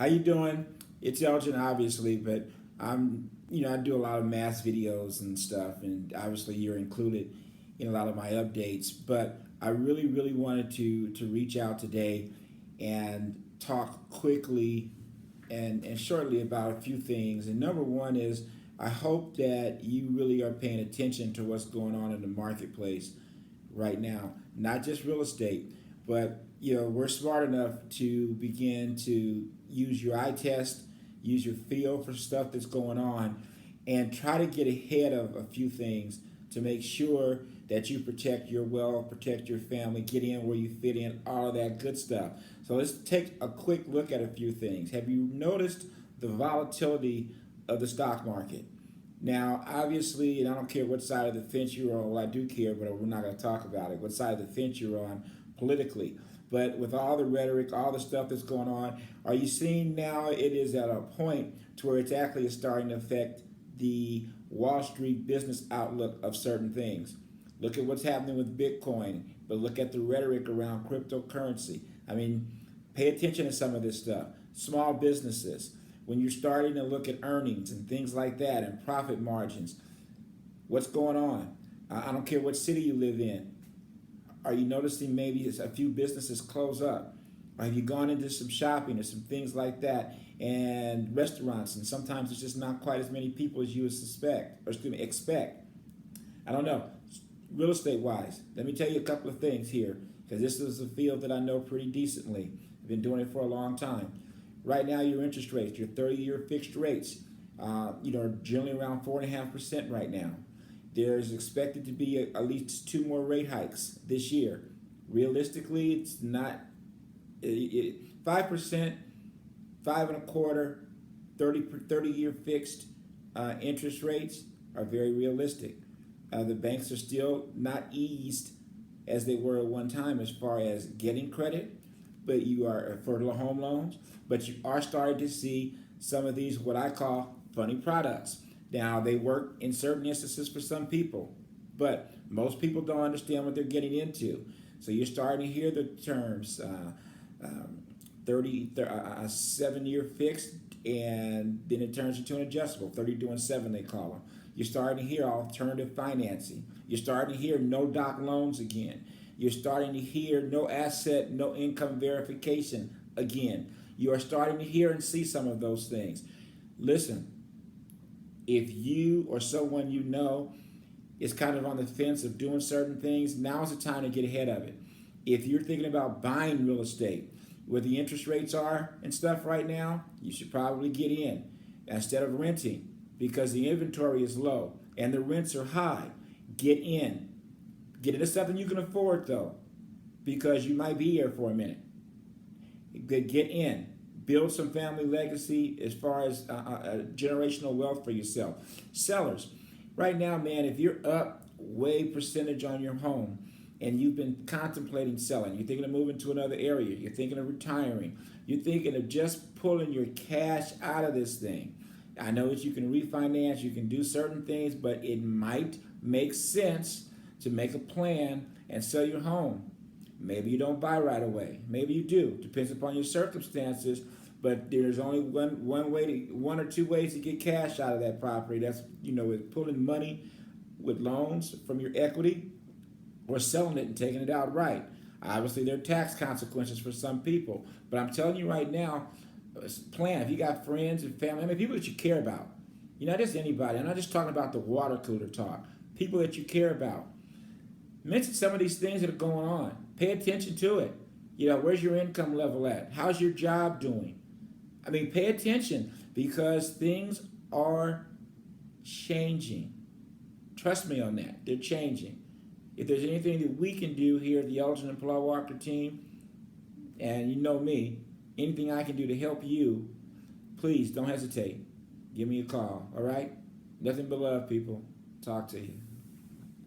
How you doing? It's Elgin, obviously, but I do a lot of math videos and stuff, and obviously you're included in a lot of my updates. But I really wanted to reach out today and talk quickly and shortly about a few things. And number one is I hope that you really are paying attention to what's going on in the marketplace right now, not just real estate, but we're smart enough to begin to use your eye test, use your feel for stuff that's going on, and try to get ahead of a few things to make sure that you protect your wealth, protect your family, get in where you fit in, all of that good stuff. So let's take a quick look at a few things. Have you noticed the volatility of the stock market? Now, obviously, and I don't care what side of the fence you're on, well, I do care, but we're not going to talk about it, what side of the fence you're on politically. But with all the rhetoric, all the stuff that's going on, are you seeing now it is at a point to where it's actually starting to affect the Wall Street business outlook of certain things? Look at what's happening with Bitcoin, but look at the rhetoric around cryptocurrency. I mean, pay attention to some of this stuff. Small businesses, when you're starting to look at earnings and things like that and profit margins, what's going on? I don't care what city you live in. Are you noticing maybe a few businesses close up? Or have you gone into some shopping or some things like that and restaurants, and sometimes there's just not quite as many people as you would expect. I don't know. Real estate wise, let me tell you a couple of things here, because this is a field that I know pretty decently. I've been doing it for a long time. Right now, your interest rates, your 30-year fixed rates, are generally around 4.5% right now. There's expected to be at least two more rate hikes this year. Realistically, it's not 5%, 5.25%, 30-year fixed interest rates are very realistic. The banks are still not eased as they were at one time as far as getting credit, but you are for home loans. But you are starting to see some of these what I call funny products. Now, they work in certain instances for some people, but most people don't understand what they're getting into. So you're starting to hear the terms 7-year fixed, and then it turns into an adjustable, 30 doing 7 they call them. You're starting to hear alternative financing. You're starting to hear no doc loans again. You're starting to hear no asset, no income verification again. You are starting to hear and see some of those things. Listen, if you or someone you know is kind of on the fence of doing certain things, now's the time to get ahead of it. If you're thinking about buying real estate, where the interest rates are and stuff right now, you should probably get in instead of renting, because the inventory is low and the rents are high. Get in. Get into something you can afford, though, because you might be here for a minute. Get in. Build some family legacy as far as generational wealth for yourself. Sellers, right now, man, if you're up way percentage on your home and you've been contemplating selling, you're thinking of moving to another area, you're thinking of retiring, you're thinking of just pulling your cash out of this thing. I know that you can refinance, you can do certain things, but it might make sense to make a plan and sell your home. Maybe you don't buy right away. Maybe you do. Depends upon your circumstances. But there's only one or two ways to get cash out of that property. That's with pulling money with loans from your equity, or selling it and taking it outright. Obviously, there are tax consequences for some people. But I'm telling you right now, plan. If you got friends and family, people that you care about. Not just anybody. I'm not just talking about the water cooler talk. People that you care about. Mention some of these things that are going on. Pay attention to it. Where's your income level at? How's your job doing? Pay attention, because things are changing. Trust me on that. They're changing. If there's anything that we can do here at the Elgin and Paul Walker team, and you know me, anything I can do to help you, please don't hesitate. Give me a call, all right? Nothing but love, people. Talk to you.